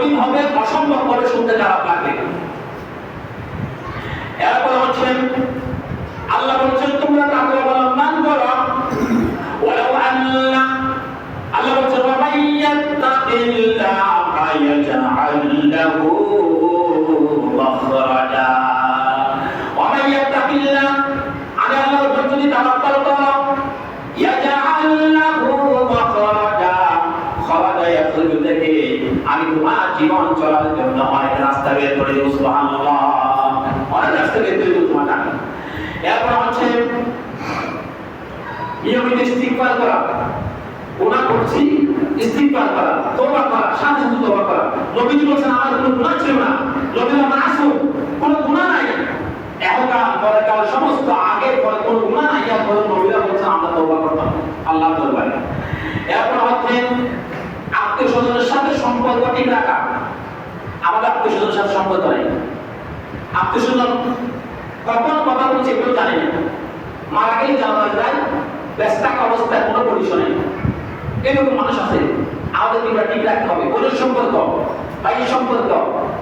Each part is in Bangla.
কঠিন হবে, অসম্ভব হবে, শুনতে খারাপ লাগবে। এরপর হচ্ছেন আল্লাহ বলছেন তোমরা তাকওয়া অবলম্বন করো। ওয়ালাউ আল্লাহ আল্লাহ বলছেন ওয়া মাইয়াত্তাকিল্লাহা ইয়াজআল লাহু মাখরাজা। ওয়া মাইয়াত্তাকিল্লাহ আল্লাহর উপর যদি তাওয়াক্কুল করো ইয়াজআল লাহু মাখরাজা, খরাজা ইয়াখরুজু থেকে আমি তোমার জীবন চলার জন্য অনেক রাস্তা বের করে দেব। সুবহানাল্লাহ, অনেক রাস্তা বের করে দেব তোমার জন্য। এরপর হচ্ছে নিয়মিত ইস্তিগফার করা। গুনাহ করছি, ইস্তিগফার করা, তওবা করা, সাথে সাথে তওবা করা। নবীজি বলেছেন আমার কোনো গুনাহ ছিল না, নবী আমার মাসুম, কোনো গুনাহ নাই। এহকাল পরকাল সমস্ত আগে পরে কোনো গুনাহ নাই, এরপর নবীরা বলেছেন আমরা তওবা করতাম আল্লাহর দরবারে। এরপর হচ্ছে আত্মীয়-স্বজনের সাথে সম্পর্ক ঠিক রাখা। আমাদের আত্মীয়-স্বজনের সাথে সম্পর্ক নাই, আত্মীয়-স্বজন কখন কথা বলছে এগুলো জানি না, মারা গেলে জানা যায়, ব্যস্ত অবস্থায় কোনো পরিচয় নেই, এরকম মানুষ আছে। আমাদের এগুলো ঠিক রাখতে হবে। বোনের সম্পর্ক, ভাইয়ের সম্পর্ক,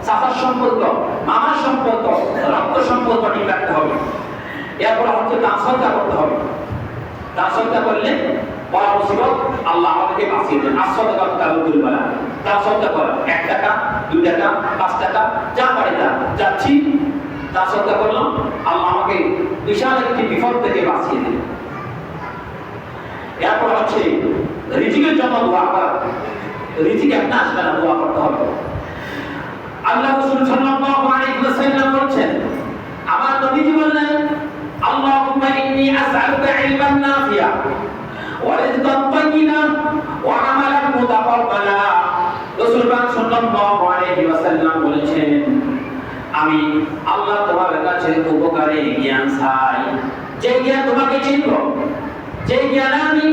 চাচার সম্পর্ক, মামার সম্পর্ক, রক্ত সম্পর্ক ঠিক রাখতে হবে। এরপর হচ্ছে দান সদকা করতে হবে। দান সদকা করলে বড় মুসিবত আল্লাহ আমাদেরকে বাঁচিয়ে দেন। আসসাদাকাতু তারুল বালা। দান সদকা করা, 1 টাকা 2 টাকা 5 টাকা যা পারে তা যাচ্ছি দান সদকা করলাম, আল্লাহ আমাকে বিশাল একটি বিপদ থেকে বাঁচিয়ে দেন। এরপর হচ্ছে রিজিকের জন্য দোয়া করা। রিজিক একটা আসবে না, দোয়া করতে হবে। আল্লাহ রাসূল সাল্লাল্লাহু আলাইহি ওয়াসাল্লাম বলেছেন, আমার নবীজি বললেন আল্লাহুম্মা ইন্নী আসআলুকা ইলমান নাফিয়া ওয়া রিজকান তাইয়্যিবান ওয়া আমালান মুতাকাব্বালা। রাসূল পাক সাল্লাল্লাহু আলাইহি ওয়াসাল্লাম বলেছেন আমি আল্লাহ তোমার কাছে উপকারী জ্ঞান চাই, যে জ্ঞান তোমাকে চিনবো, যে জ্ঞানে আমি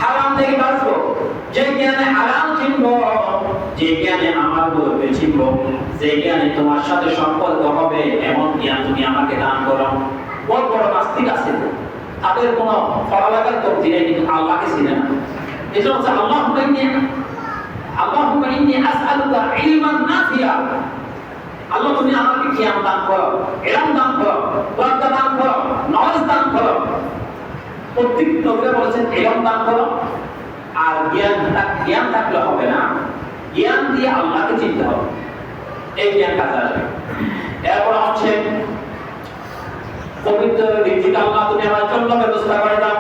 হারাম থেকে বাঁচবো, যে জ্ঞানে হারাম চিনবো, যে জ্ঞানে আমার গর্বে চিনবো, যে জ্ঞানে তোমার সাথে সম্পর্ক হবে, এমন জ্ঞান তুমি আমাকে দান করো। বড় বড় নাস্তিক আছে, তাদের কোনো পড়ালেখার তথ্য নেই, কিন্তু আল্লাহকে চিনে না। এই জন্য আল্লাহুম্মা ইন্নী আসআলুকা ইলমান নাফিয়া, আল্লাহ তুমি আমাকে জ্ঞান দান করো, ইলম দান করো, পর্দা দান করো, নলেজ দান করো। প্রত্যেক নবীরা বলেছেন ইলম দান করো। আর জ্ঞান থাকলে হবে না, জ্ঞান দিয়ে আল্লাহকে চিনতে হবে, এই জ্ঞান কাজে আসবে। এরপর হচ্ছে পবিত্র রিজিক আল্লাহ তুমি আমার জন্য ব্যবস্থা করে দাও।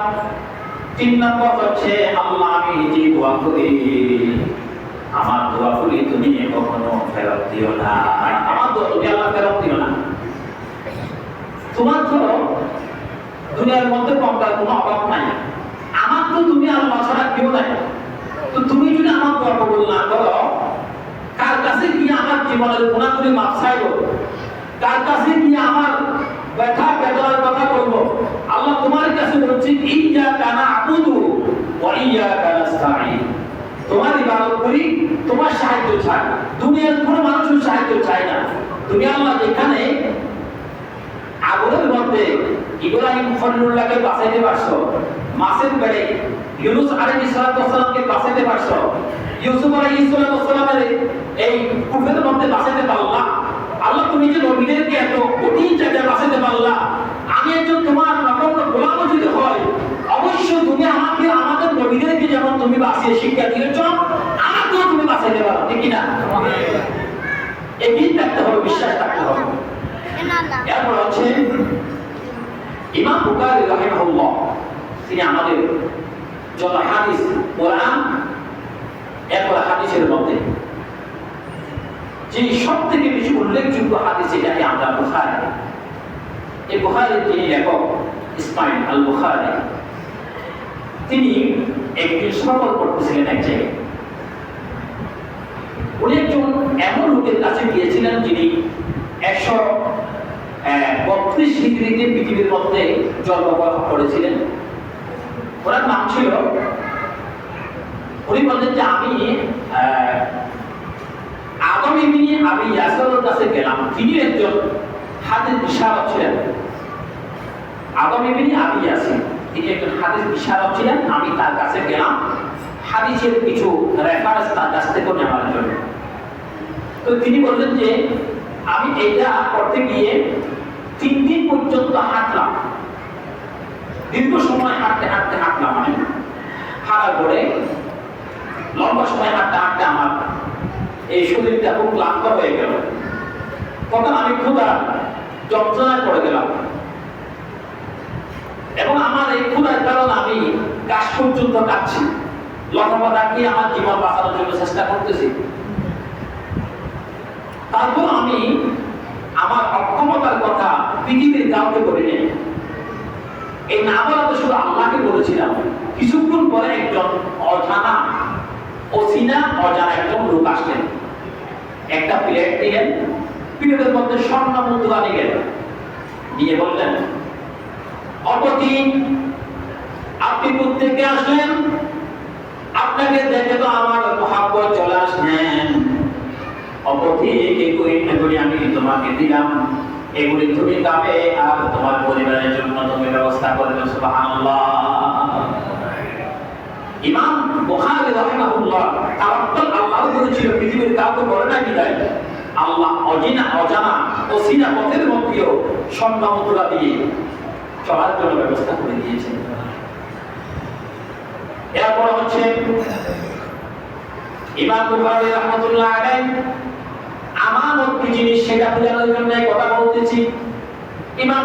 3 নম্বর হচ্ছে আল্লাহ আমি যে দোয়া করি, আমার দোয়া করি তুমি কখনো ফেরত দিও না। আমার দোয়া তুমি আল্লাহ ফেরত দিও না। তোমার তো দুনিয়ার মধ্যে পাওয়ার কোনো অভাব নাই, আমার তো তুমি আল্লাহ ছাড়া কেউ নাই। তো তুমি যদি আমার দোয়া কবুল না করো, কার কাছে গিয়ে আমার জীবনের গুনাহগুলি মাফ চাইবো? কার কাছে গিয়ে আমার ব্যথা বেদনার কথা বলবো? আল্লাহ তোমার কাছে বলছি ইয়্যাকা না'বুদু ওয়া ইয়্যাকা নাস্তাঈন। তোমার ইবাদত করি, তোমার সাহায্য চাই, দুনিয়ার কোনো মানুষের সাহায্য চাই না। তুমি আল্লাহ যেখানে আগুনের মধ্যে ইব্রাহিম খলিলুল্লাহকে বাঁচাইতে পারছো, মাছের পেটে ইউনূস আলাইহিস সালামকে বাঁচাইতে পারছো, ইউসুফ আলাইহিস সালামের এই কূপের মধ্যে বাঁচাইতে পারলা। আল্লাহ তুমি যে নবীদেরকে এত কঠিন জায়গায় বাঁচাইতে পারলা, আমি একজন তোমার নগণ্য গোলাম যদি হয়, অবশ্যই তুমি আমাকে আমাদের নবীদেরকে যেমন তুমি বাঁচিয়ে শিক্ষা দিয়েছ, আমাকেও তুমি বাঁচাইতে পারো, ঠিক না? এগিয়ে থাকতে হবে, বিশ্বাস থাকতে হবে। এরপর হচ্ছে ইমাম বুখারী রাহিমাহুল্লাহ, তিনি আমাদের যত হাদিস কোরআন এরপর হাদিসের মধ্যে যে সব থেকে বেশি উল্লেখযোগ্য হাদিস, এটাকে আমরা বুখারী। এই বুখারীর যিনি লেখক ইসমাইল আল বুখারী, তিনি একটি সফর করতেছিলেন এক জায়গায়। উনি একজন এমন লোকের কাছে গিয়েছিলেন যিনি 132 হিজরিতে পৃথিবীর মধ্যে জন্মগ্রহণ করেছিলেন। ওনার নাম ছিল, উনি বললেন যে আমি আদম ইবনে আবি ইয়াসিরের কাছে গেলাম। তিনি একজন হাদিস বিশারদ ছিলেন। আদম ইবনে আবি ইয়াসির তিনি একজন হাদিস বিশারদ ছিলেন। আমি তার কাছে গেলাম হাদিসের কিছু রেফারেন্স তার কাছ থেকে নেওয়ার জন্য। তো তিনি বললেন যে আমি এটা করতে গিয়ে 3 দিন পর্যন্ত হাঁটলাম, দীর্ঘ সময় হাঁটলাম, মানে হাঁটার পরে লম্বা সময় হাঁটতে আমার এই শরীরটা খুব ক্লান্ত হয়ে গেল। তখন আমি ক্ষুধা যন্ত্রণায় পড়ে গেলাম এবং আমার এই ক্ষুধার কারণে আমি কাশ পর্যন্ত কাটছি, লম্বা কি আমার জীবন বাঁচানোর জন্য চেষ্টা করতেছি। তারপর আমি আমার অক্ষমতার কথা পৃথিবীর কাউকে বলিনি, এই না বলা তো শুধু আল্লাহকে বলেছিলাম। কিছুক্ষণ পরে একজন অজানা একজন লোক আসলেন, একটা প্লেট দিলেন, প্লেটের মধ্যে স্বর্ণ মুদ্রা নিলেন, নিয়ে বললেন, অপতি আপনি কোত্থেকে আসলেন? আপনাকে দেখে তো আমার মহাব্বত চলে আসলেন। অপতি এগুলি আমি তোমাকে দিলাম, এগুলি তুমি খাবে আর তোমার পরিবারের জন্য তুমি ব্যবস্থা করবে। সুবহানাল্লাহ। ইমাম বুখারী রাহিমাহুল্লাহ তাওয়াক্কুল আল্লাহর উপরে ছিল, পৃথিবীর কাউকে বলে না বিদায় আল্লাহ অজানা অসিনা পথের মধ্যেও স্বর্ণ মুদ্রা দিয়ে চলার জন্য ব্যবস্থা করে দিয়েছেন। এরপর হচ্ছে ইমাম বুখারী রাহমাতুল্লাহ আলাইহি আমানত কি জিনিস সেটা বোঝানোর জন্য কথা বলতেছি। ইমাম